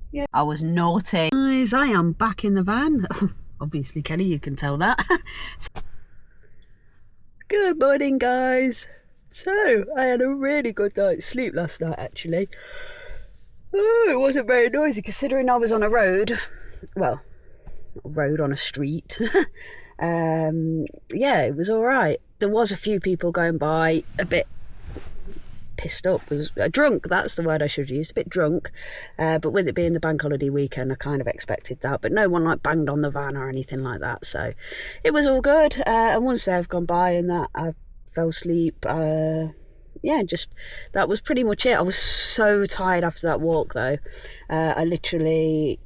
Yeah, I was naughty. Guys, I am back in the van. Obviously, Kelly, you can tell that. Good morning, guys. So, I had a really good night's sleep last night, actually. Oh, it wasn't very noisy considering I was on a road. Well, a road on a street. Yeah, it was all right. There was a few people going by a bit pissed up, was drunk, that's the word I should use, a bit drunk, but with it being the bank holiday weekend I kind of expected that, but no one like banged on the van or anything like that, so it was all good. And once they've gone by and that, I fell asleep. Yeah, just that was pretty much it. I was so tired after that walk though. I literally,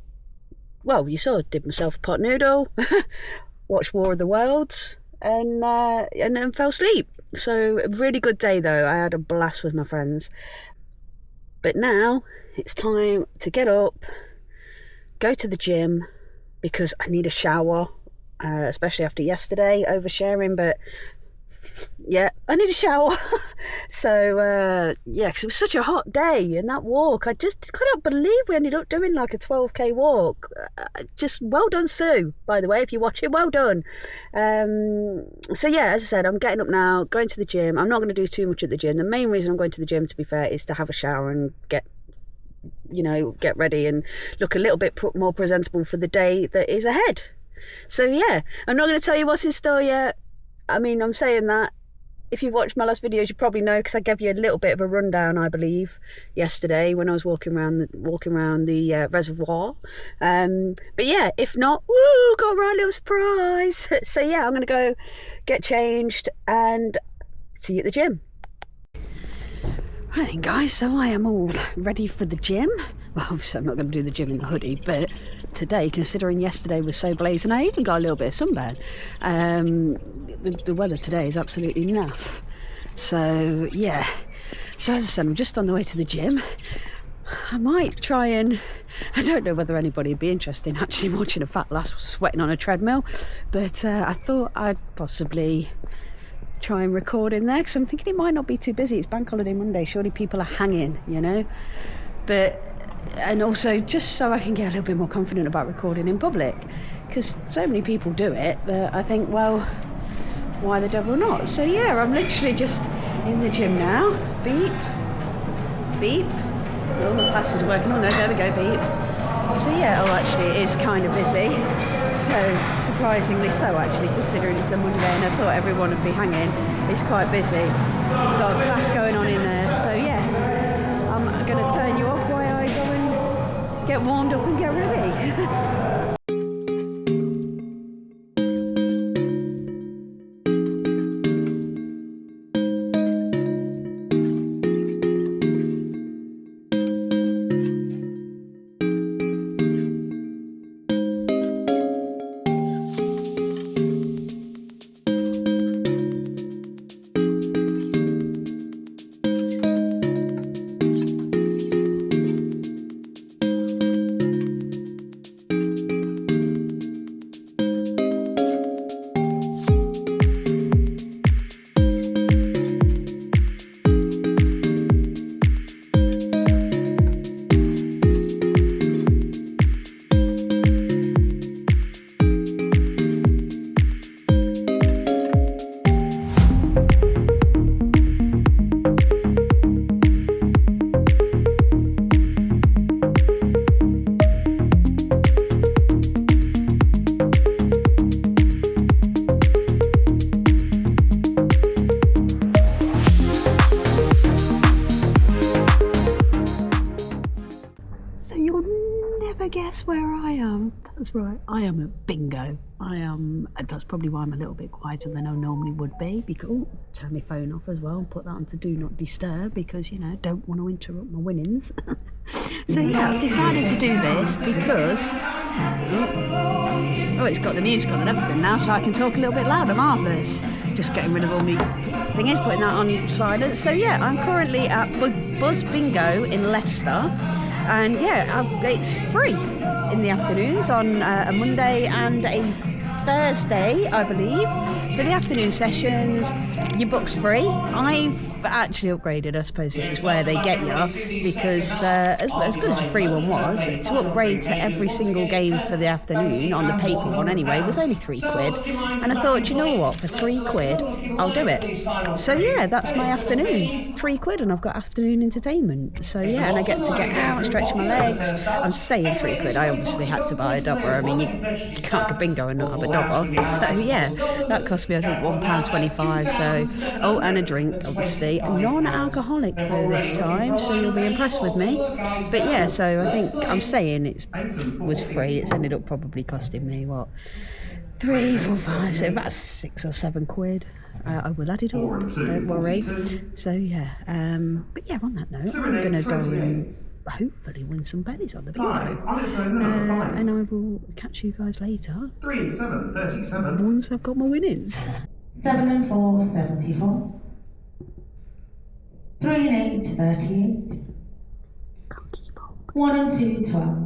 well, you saw, did myself a pot noodle, watched War of the Worlds, and then fell asleep. So a really good day though. I had a blast with my friends. But now it's time to get up, go to the gym, because I need a shower, especially after yesterday oversharing. But yeah, I need a shower. So yeah, because it was such a hot day, and that walk, I just couldn't believe we ended up doing like a 12k walk. Just well done, Sue, by the way, if you're watching, well done. So yeah, as I said, I'm getting up now, going to the gym. I'm not going to do too much at the gym. The main reason I'm going to the gym, to be fair, is to have a shower and get ready and look a little bit more presentable for the day that is ahead. So yeah, I'm not going to tell you what's in store yet. I mean, I'm saying that. If you've watched my last videos, you probably know, because I gave you a little bit of a rundown, I believe, yesterday when I was walking around the reservoir. But yeah, if not, woo, got a right little surprise. So yeah, I'm going to go get changed and see you at the gym. Right then, guys, so I am all ready for the gym. Well, obviously I'm not going to do the gym in the hoodie, but today, considering yesterday was so blazing, I even got a little bit of sunburn. The weather today is absolutely naff. So yeah, so as I said, I'm just on the way to the gym. I might try and, I don't know whether anybody would be interested in actually watching a fat lass sweating on a treadmill, but I thought I'd possibly try and record in there, because I'm thinking it might not be too busy. It's bank holiday Monday, surely people are hanging, you know. But, and also just so I can get a little bit more confident about recording in public, because so many people do it that I think, well, why the devil not? So yeah, I'm literally just in the gym now. Beep, beep. Oh, the class is working on there. There we go, beep. So yeah, oh, actually it is kind of busy. So surprisingly so, actually, considering it's a Monday and I thought everyone would be hanging. It's quite busy. Got a class going on in there. So yeah, I'm going to turn you off while I go and get warmed up and get ready. Guess where I am? That's right, I am at bingo. I am, that's probably why I'm a little bit quieter than I normally would be, because, oh, turn my phone off as well, put that on to do not disturb, because, you know, don't want to interrupt my winnings. So yeah, I've decided to do this because, oh, it's got the music on and everything now, so I can talk a little bit louder. Marvellous. Just getting rid of all my thingies, putting that on silent. So yeah, I'm currently at Buzz Bingo in Leicester. And yeah, it's free in the afternoons on a Monday and a Thursday, I believe. For the afternoon sessions, your book's free. I've actually upgraded, I suppose this is where they get you, because as good as a free one was, to upgrade to every single game for the afternoon, on the paper one anyway, was only £3. And I thought, you know what, for £3, I'll do it. So yeah, that's my afternoon. £3 and I've got afternoon entertainment. So yeah, and I get to get out and stretch my legs. I'm saying £3. I obviously had to buy a dobber. I mean, you can't go bingo and not have a dobber. So yeah, that cost me, I think, £1.25. So, oh, and a drink, obviously. Non-alcoholic though this time, so you'll be impressed with me. But yeah, so I think I'm saying it was free. It's ended up probably costing me, what, 3, 4, 5, so about £6 or £7. I will add it up, don't worry. So yeah, but yeah, on that note, I'm going to go and hopefully win some pennies on the bingo. And I will catch you guys later. 3 and 7, 37. Once I've got my winnings. 7 and 4, 74. 3 and 8, 38. Can't keep up. 1 and 2, 12.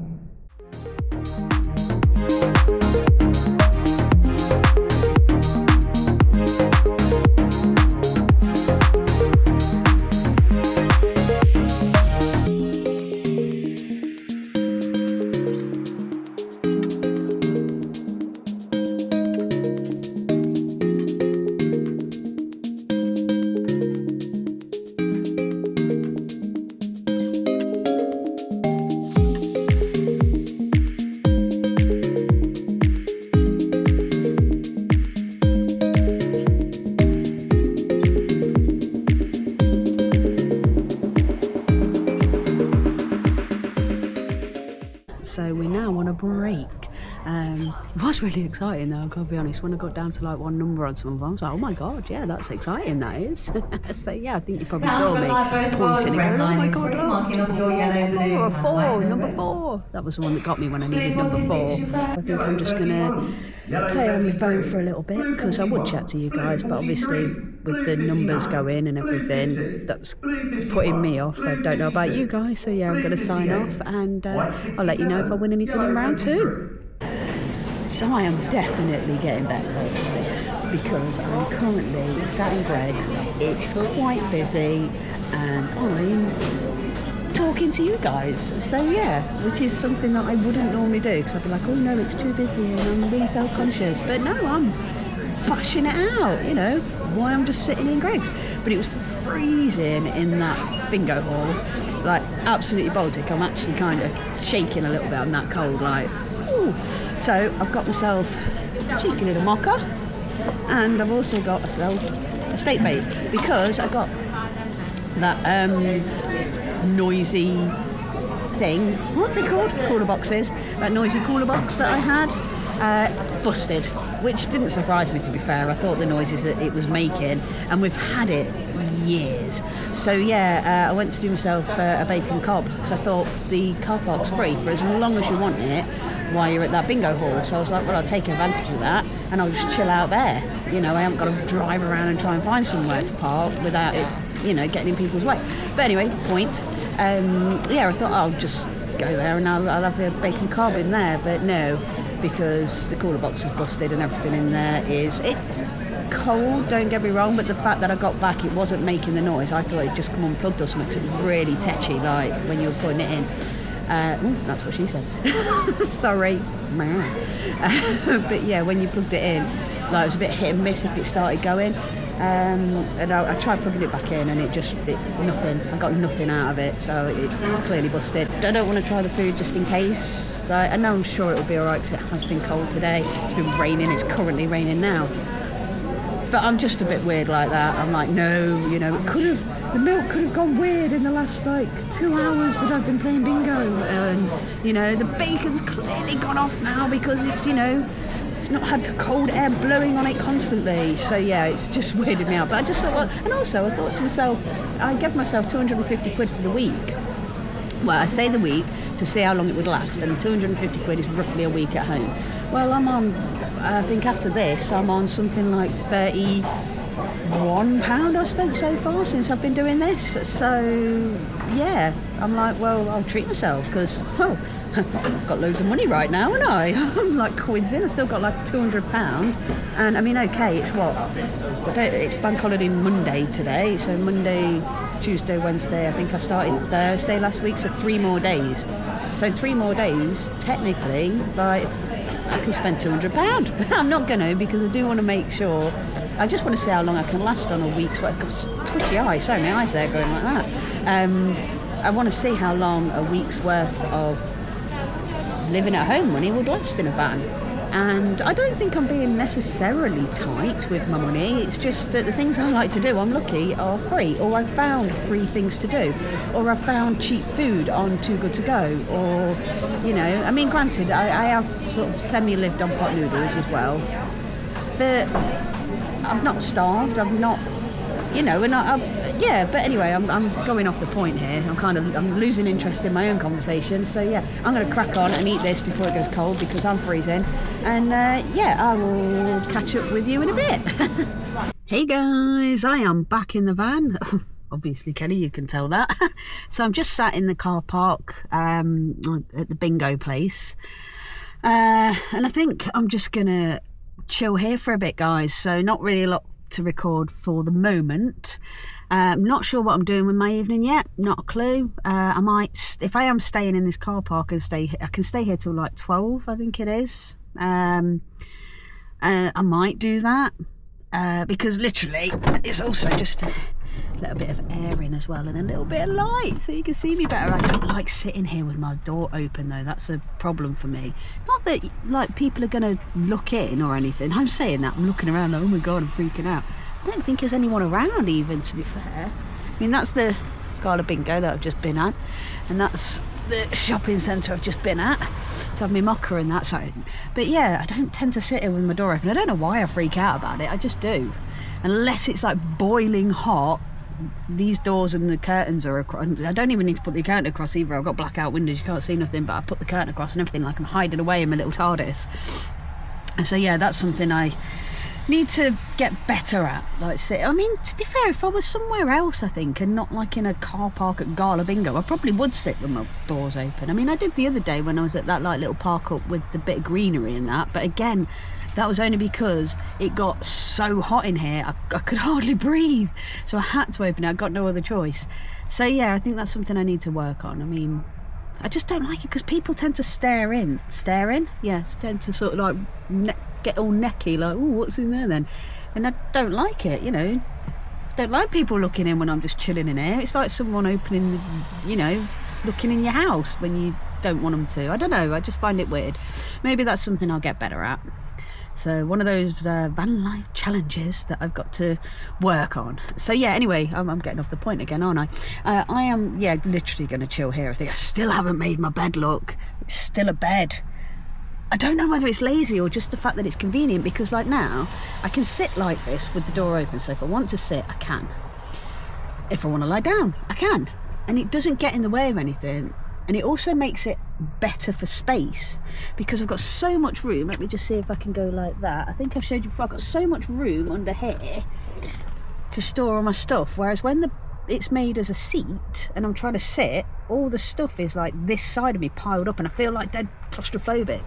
So we're now on a break. It was really exciting though, I've got to be honest. When I got down to like one number on some of them, I was like, oh my god, yeah, that's exciting, that is. So yeah, I think you probably saw me pointing and going, oh my god, look, number 4. That was the one that got me when I needed number 4. I think I'm just going to play on my phone for a little bit, because I would chat to you guys, but obviously with the numbers going and everything, that's putting me off. I don't know about you guys, so yeah, I'm going to sign off, and I'll let you know if I win anything in round 2. So I am definitely getting better at this, because I'm currently sat in Greg's. It's quite busy and I'm talking to you guys. So yeah, which is something that I wouldn't normally do, because I'd be like, oh no, it's too busy and I'm really self-conscious. But no, I'm bashing it out, you know, why I'm just sitting in Greg's. But it was freezing in that bingo hall, like absolutely Baltic. I'm actually kind of shaking a little bit. I'm that cold, like, ooh. So I've got myself a cheeky little mocha, and I've also got myself a steak bake, because I got that noisy thing, what are they called? Cooler boxes. That noisy cooler box that I had busted, which didn't surprise me, to be fair. I thought the noises that it was making, and we've had it years. So yeah, I went to do myself a bacon cob, because I thought the car park's free for as long as you want it while you're at that bingo hall. So I was like, well, I'll take advantage of that and I'll just chill out there. You know, I haven't got to drive around and try and find somewhere to park without it, you know, getting in people's way. But anyway, point. Yeah, I thought I'll just go there and I'll have a bacon cob in there. But no, because the cooler box is busted and everything in there it's cold, don't get me wrong, but the fact that I got back, it wasn't making the noise. I thought it'd just come unplugged or something. It's really tetchy, like when you were putting it in. That's what she said. Sorry. But yeah, when you plugged it in, like, it was a bit hit and miss if it started going. And I tried plugging it back in and nothing. I got nothing out of it, so it clearly busted. I don't want to try the food just in case. Like, I know I'm sure it'll be alright, because it has been cold today. It's been raining, it's currently raining now. But I'm just a bit weird like that. I'm like, no, you know, the milk could have gone weird in the last, like, 2 hours that I've been playing bingo. And, you know, the bacon's clearly gone off now because it's, you know, it's not had cold air blowing on it constantly. So, yeah, it's just weirded me out. But I just thought, well, and also I thought to myself, I gave myself £250 for the week. Well, I say the week to see how long it would last, and £250 is roughly a week at home. Well, I'm on, I think after this, I'm on something like £31 I've spent so far since I've been doing this. So, yeah, I'm like, well, I'll treat myself, because, well, I've got loads of money right now, haven't I? I'm like quids in. I've still got like £200. And I mean, okay, it's what? It's bank holiday Monday today. So Monday, Tuesday, Wednesday. I think I started Thursday last week. So 3 more days. So 3 more days, technically, like, I can spend £200. I'm not going to, because I do want to make sure. I just want to see how long I can last on a week's worth. Twitchy eyes, sorry, my eyes there going like that. I want to see how long a week's worth of living at home money would last in a van. And I don't think I'm being necessarily tight with my money. It's just that the things I like to do, I'm lucky, are free. Or I've found free things to do. Or I've found cheap food on Too Good To Go. Or, you know, I mean, granted, I have sort of semi-lived on pot noodles as well. But I've not starved. I've not, you know, and yeah, but anyway, I'm going off the point here. I'm losing interest in my own conversation. So yeah, I'm going to crack on and eat this before it goes cold because I'm freezing. And yeah, I will catch up with you in a bit. Hey guys, I am back in the van. Obviously, Kelly, you can tell that. So I'm just sat in the car park at the bingo place. And I think I'm just going to chill here for a bit, guys. So not really a lot to record for the moment. Not sure what I'm doing with my evening yet, not a clue. I might, if I am staying in this car park, I can stay here till like 12, I think it is. I might do that because literally it's also just a little bit of air in as well and a little bit of light so you can see me better. I don't like sitting here with my door open though. That's a problem for me. Not that like people are going to look in or anything. I'm saying that, I'm looking around like, oh my god, I'm freaking out. I don't think there's anyone around even, to be fair. I mean, that's the Gala Bingo that I've just been at, and that's the shopping centre I've just been at to have my mocha and that side. But yeah, I don't tend to sit here with my door open. I don't know why I freak out about it, I just do. Unless it's like boiling hot. These doors and the curtains are across. I don't even need to put the curtain across either. I've got blackout windows, you can't see nothing, but I put the curtain across and everything, like I'm hiding away in my little TARDIS. And so yeah, that's something I need to get better at. Like, I mean, to be fair, if I was somewhere else, I think, and not like in a car park at Gala Bingo, I probably would sit with my doors open. I mean, I did the other day when I was at that like little park up with the bit of greenery and that, but again, that was only because it got so hot in here, I could hardly breathe, so I had to open it. I got no other choice. So yeah, I think that's something I need to work on. I mean, I just don't like it because people tend to stare in? Yeah, tend to sort of like get all necky, like, oh, what's in there then? And I don't like it, you know. Don't like people looking in when I'm just chilling in here. It's like someone opening, you know, looking in your house when you don't want them to. I don't know, I just find it weird. Maybe that's something I'll get better at. So one of those van life challenges that I've got to work on. So yeah, anyway, I'm getting off the point again, aren't I? I am, yeah, literally going to chill here. I think I still haven't made my bed look. It's still a bed. I don't know whether it's lazy or just the fact that it's convenient, because like now, I can sit like this with the door open. So if I want to sit, I can. If I want to lie down, I can. And it doesn't get in the way of anything. And it also makes it better for space because I've got so much room. Let me just see if I can go like that. I think I've showed you before. I've got so much room under here to store all my stuff. Whereas when it's made as a seat and I'm trying to sit, all the stuff is like this side of me piled up and I feel like dead claustrophobic.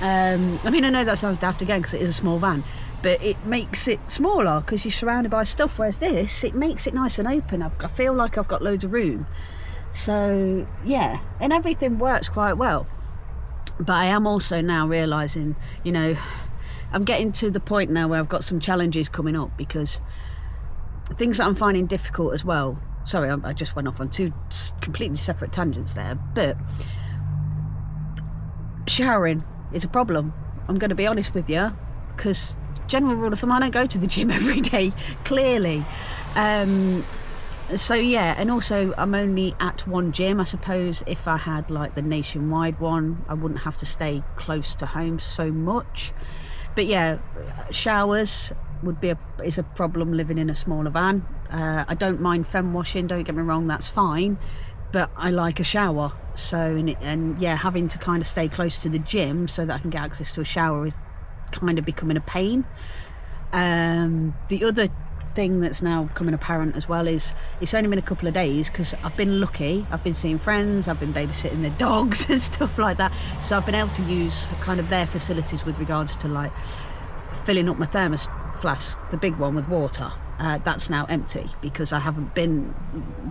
I mean, I know that sounds daft again because it is a small van, but it makes it smaller because you're surrounded by stuff, whereas this, it makes it nice and open. I feel like I've got loads of room. So yeah, and everything works quite well. But I am also now realising, you know, I'm getting to the point now where I've got some challenges coming up because things that I'm finding difficult as well. Sorry, I just went off on 2 completely separate tangents there, but showering is a problem. I'm going to be honest with you, because general rule of thumb, I don't go to the gym every day, clearly. So yeah, and also I'm only at one gym. I suppose if I had like the nationwide one, I wouldn't have to stay close to home so much. But yeah, showers is a problem living in a smaller van. I don't mind fem washing, don't get me wrong, that's fine, but I like a shower. So and yeah, having to kind of stay close to the gym so that I can get access to a shower is kind of becoming a pain. The other thing that's now coming apparent as well is it's only been a couple of days because I've been lucky. I've been seeing friends, I've been babysitting their dogs and stuff like that. So I've been able to use kind of their facilities with regards to like filling up my thermos flask, the big one, with water. That's now empty because I haven't been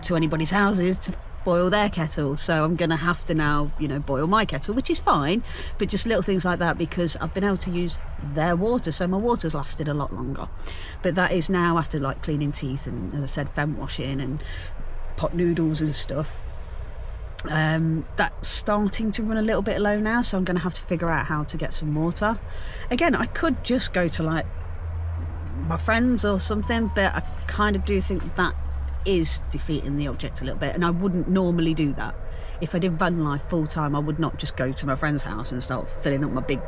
to anybody's houses to boil their kettle, so I'm gonna have to now, you know, boil my kettle, which is fine, but just little things like that because I've been able to use their water, so my water's lasted a lot longer. But that is now after like cleaning teeth and, as I said, vent washing and pot noodles and stuff. That's starting to run a little bit low now, so I'm gonna have to figure out how to get some water. Again, I could just go to like my friends or something, but I kind of do think that is defeating the object a little bit, and I wouldn't normally do that. If I did van life full time, I would not just go to my friend's house and start filling up my big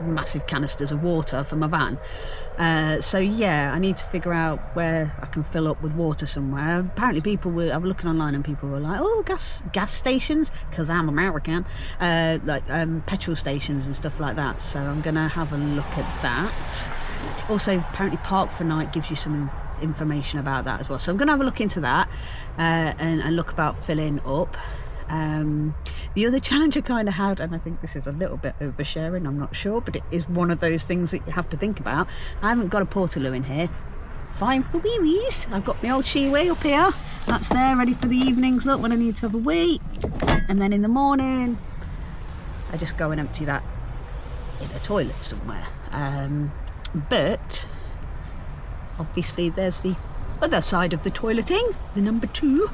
massive canisters of water for my van. So yeah, I need to figure out where I can fill up with water somewhere. Apparently I was looking online and people were like, oh, gas stations, because I'm American, like petrol stations and stuff like that. So I'm gonna have a look at that. Also, apparently Park for Night gives you some information about that as well, so I'm going to have a look into that and look about filling up. The other challenge I kind of had, and I think this is a little bit oversharing, I'm not sure, but it is one of those things that you have to think about. I haven't got a portaloo in here. Fine for wee wees. I've got my old Shiwi up here, that's there ready for the evenings, look, when I need to have a wee, and then in the morning I just go and empty that in a toilet somewhere. But obviously there's the other side of the toileting, the number 2.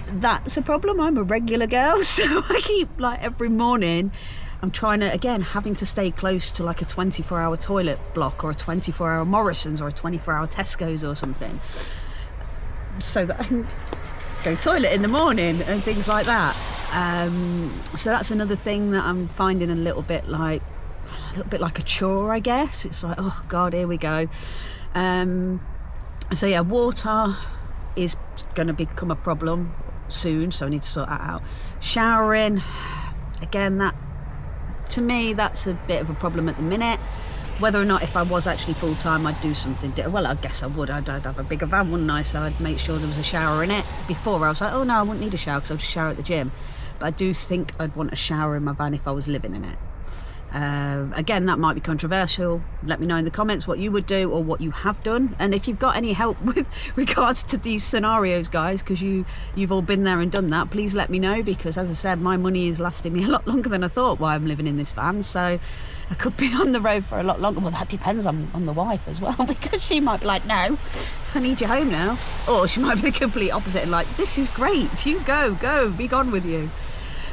That's a problem. I'm a regular girl, so I keep, like, every morning I'm trying to, again, having to stay close to like a 24-hour toilet block or a 24-hour Morrison's or a 24-hour Tesco's or something, so that I can go toilet in the morning and things like that. So that's another thing that I'm finding a little bit like a chore, I guess. It's like, oh god, here we go. So yeah, water is going to become a problem soon, so I need to sort that out. Showering, again, that to me that's a bit of a problem at the minute. Whether or not, if I was actually full-time, I'd do something well, I guess I would. I'd have a bigger van, wouldn't I? So I'd make sure there was a shower in it. Before I was like, oh no, I wouldn't need a shower because I'll just shower at the gym. But I do think I'd want a shower in my van if I was living in it. Again, that might be controversial. Let me know in the comments what you would do or what you have done, and if you've got any help with regards to these scenarios, guys, because you've all been there and done that, please let me know, because as I said, my money is lasting me a lot longer than I thought while I'm living in this van, so I could be on the road for a lot longer. Well, that depends on the wife as well, because she might be like, no, I need you home now, or she might be the complete opposite and like, this is great, you go, be gone with you.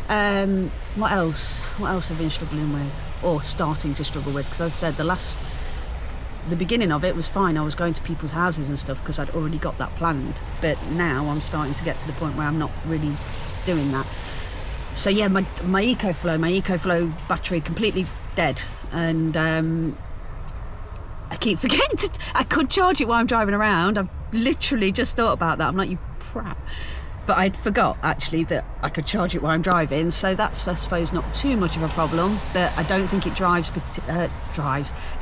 What else I've been struggling with, or starting to struggle with, because as I said, the beginning of it was fine. I was going to people's houses and stuff because I'd already got that planned, but now I'm starting to get to the point where I'm not really doing that. So yeah, my EcoFlow battery completely dead, and I keep forgetting I could charge it while I'm driving around. I've literally just thought about that. I'm like, you prat. But I'd forgot actually that I could charge it while I'm driving, so that's, I suppose, not too much of a problem. But I don't think it I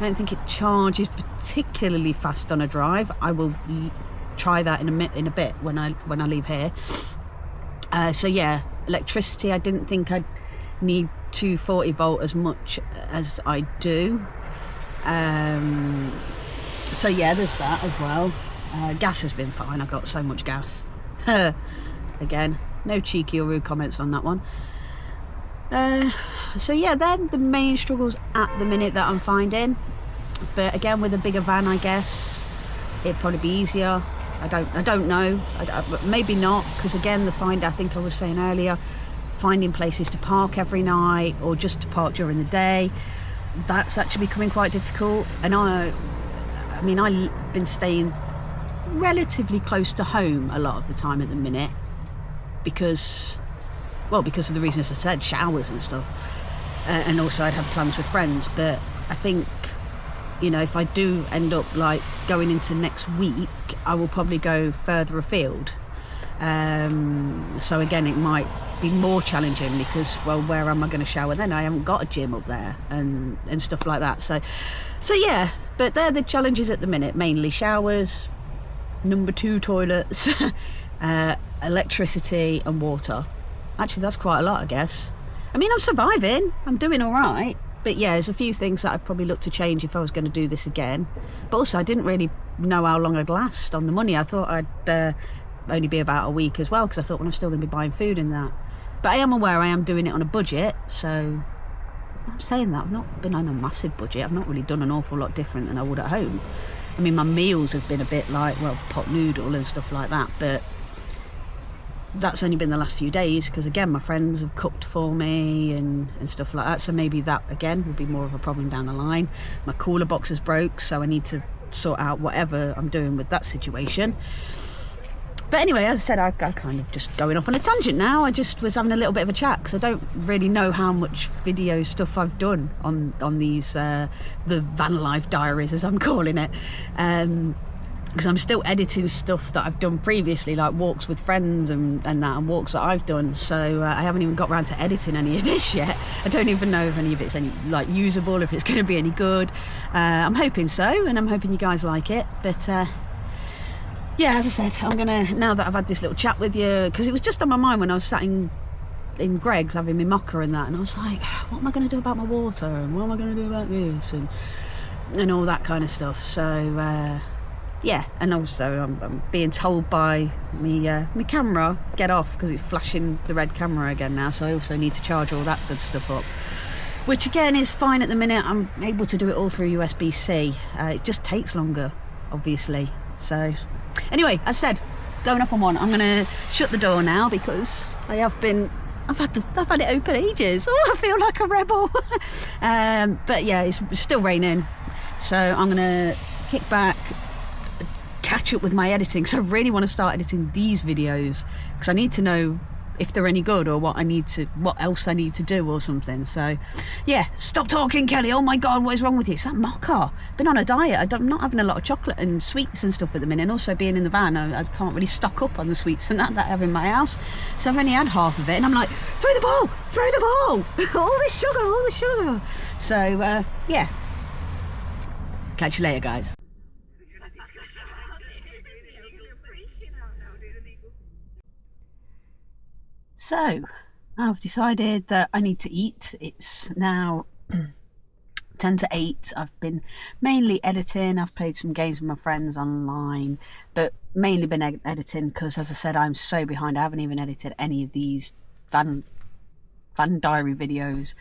don't think it charges particularly fast on a drive. I will try that in a bit when I leave here. So yeah, electricity, I didn't think I'd need 240 volt as much as I do. So yeah, there's that as well. Gas has been fine. I've got so much gas. Again, no cheeky or rude comments on that one. So yeah, they're the main struggles at the minute that I'm finding. But again, with a bigger van, I guess it'd probably be easier. I don't know. Maybe not, because again, I think I was saying earlier, finding places to park every night or just to park during the day, that's actually becoming quite difficult. And I've been staying relatively close to home a lot of the time at the minute because of the reasons I said, showers and stuff, and also I'd had plans with friends. But I think, if I do end up like going into next week, I will probably go further afield, So again, it might be more challenging because, well, where am I going to shower then? I haven't got a gym up there and stuff like that. So yeah, but they're the challenges at the minute, mainly showers, number 2 toilets, electricity and water. Actually, that's quite a lot, I guess. I mean, I'm surviving, I'm doing all right. But yeah, there's a few things that I'd probably look to change if I was going to do this again. But also, I didn't really know how long I'd last on the money. I thought I'd only be about a week as well, because I thought, well, I'm still going to be buying food in that. But I am aware I am doing it on a budget, so I'm saying that I've not been on a massive budget. I've not really done an awful lot different than I would at home. I mean, my meals have been a bit like, well, pot noodle and stuff like that, but that's only been the last few days because, again, my friends have cooked for me and stuff like that, so maybe that again will be more of a problem down the line. My cooler box is broke, so I need to sort out whatever I'm doing with that situation. But anyway, as I said, I kind of just going off on a tangent now. I just was having a little bit of a chat because I don't really know how much video stuff I've done on these the Vanlife Diaries, as I'm calling it, because I'm still editing stuff that I've done previously, like walks with friends and that, and walks that I've done. So I haven't even got around to editing any of this yet. I don't even know if any of it's any like usable, if it's going to be any good. I'm hoping so, and I'm hoping you guys like it. But yeah, as I said, I'm gonna, now that I've had this little chat with you, because it was just on my mind when I was sat in Greg's having my mocha and that, and I was like, what am I going to do about my water, and what am I going to do about this, and all that kind of stuff. So yeah, and also I'm being told by me camera, get off, because it's flashing the red camera again now, so I also need to charge all that good stuff up, which again is fine at the minute. I'm able to do it all through USB-C. It just takes longer, obviously. So anyway, as I said, going off on one, I'm going to shut the door now because I've had it open ages. Oh, I feel like a rebel. But yeah, it's still raining, so I'm going to kick back, catch up with my editing, because I really want to start editing these videos because I need to know if they're any good or what else I need to do or something. So yeah, stop talking, Kelly. Oh my god, what is wrong with you? It's that mocha. Been on a diet. I'm not having a lot of chocolate and sweets and stuff at the minute, and also being in the van, I can't really stock up on the sweets and that I have in my house, so I've only had half of it, and I'm like, throw the ball all the sugar. So yeah, catch you later, guys. So, I've decided that I need to eat. It's now 10 to 8. I've been mainly editing. I've played some games with my friends online, but mainly been editing because, as I said, I'm so behind. I haven't even edited any of these Van Diary videos.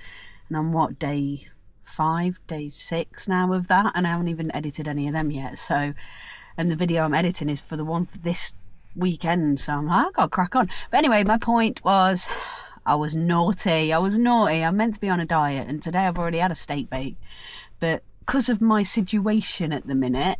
And I'm what, day 5, day 6 now of that, and I haven't even edited any of them yet. So, and the video I'm editing is for the one for this weekend, so I'm like, I've got to crack on. But anyway, my point was, I was naughty. I'm meant to be on a diet, and today I've already had a steak bake, but because of my situation at the minute,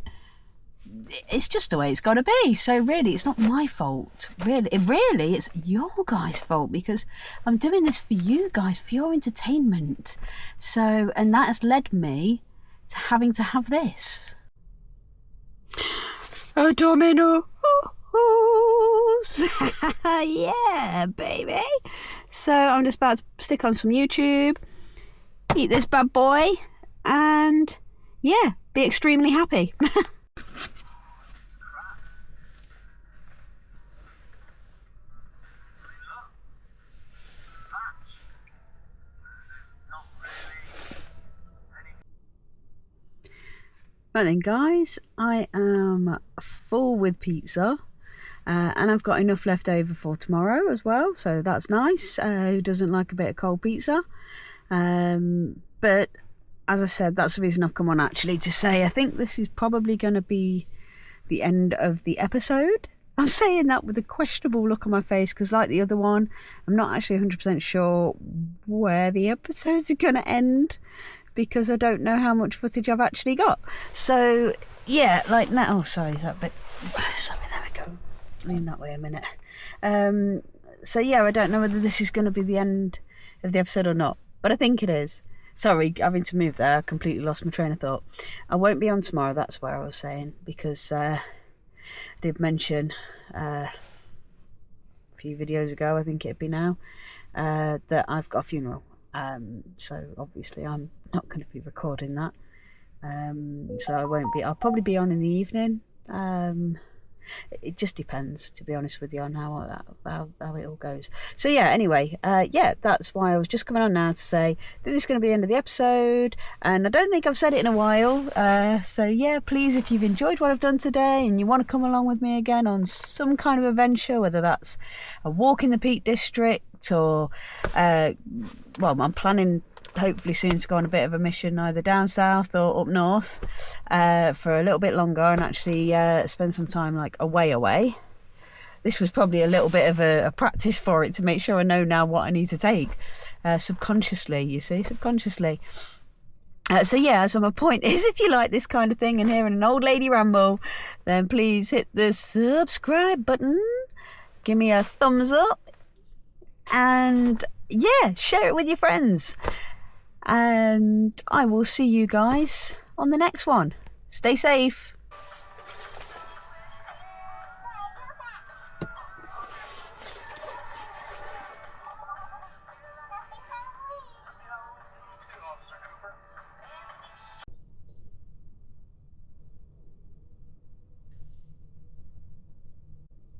it's just the way it's got to be. So really, it's not my fault. Really, it's your guys' fault, because I'm doing this for you guys, for your entertainment. So, and that has led me to having to have this. A domino. Yeah, baby. So I'm just about to stick on some YouTube, eat this bad boy, and yeah, be extremely happy. Right then, guys, I am full with pizza. And I've got enough left over for tomorrow as well, so that's nice. Who doesn't like a bit of cold pizza? But as I said, that's the reason I've come on, actually, to say I think this is probably going to be the end of the episode. I'm saying that with a questionable look on my face, because like the other one, I'm not actually 100% sure where the episodes are going to end, because I don't know how much footage I've actually got. So yeah, like now, oh sorry, is that a bit, sorry, there we go. Lean that way a minute. So yeah, I don't know whether this is going to be the end of the episode or not, but I think it is. Sorry, having to move there, I completely lost my train of thought. I won't be on tomorrow, that's where I was saying, because I did mention few videos ago, I think it'd be now, that I've got a funeral. So obviously I'm not going to be recording that. So I won't be. I'll probably be on in the evening. It just depends, to be honest with you, on how it all goes. So yeah, anyway, yeah, that's why I was just coming on now to say that this is going to be the end of the episode, and I don't think I've said it in a while. So yeah, please, if you've enjoyed what I've done today and you want to come along with me again on some kind of adventure, whether that's a walk in the Peak District or well, I'm planning hopefully soon to go on a bit of a mission either down south or up north for a little bit longer and actually spend some time like away. This was probably a little bit of a practice for it to make sure I know now what I need to take subconsciously, you see, subconsciously. So yeah, so my point is, if you like this kind of thing and hearing an old lady ramble, then please hit the subscribe button, give me a thumbs up, and yeah, share it with your friends. And I will see you guys on the next one. Stay safe.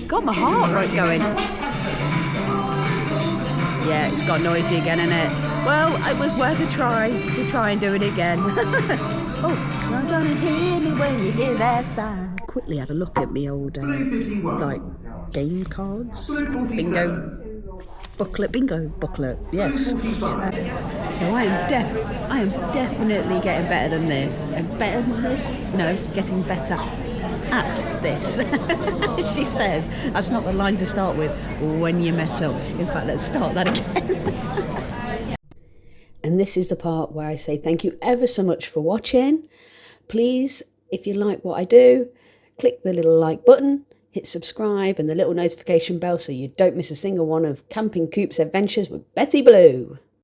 Got my heart rate going. Yeah, it's got noisy again, isn't it? Well, it was worth a try to try and do it again. Oh, now don't you hear me when you hear that sound? Quickly had a look at me old like game cards, bingo booklet. Yes. So I am definitely getting better than this. And better than this? No, getting better at this. She says that's not the line to start with when you mess up. In fact, let's start that again. And this is the part where I say thank you ever so much for watching. Please, if you like what I do, click the little like button, hit subscribe and the little notification bell so you don't miss a single one of Camping Coop's adventures with Betty Blue.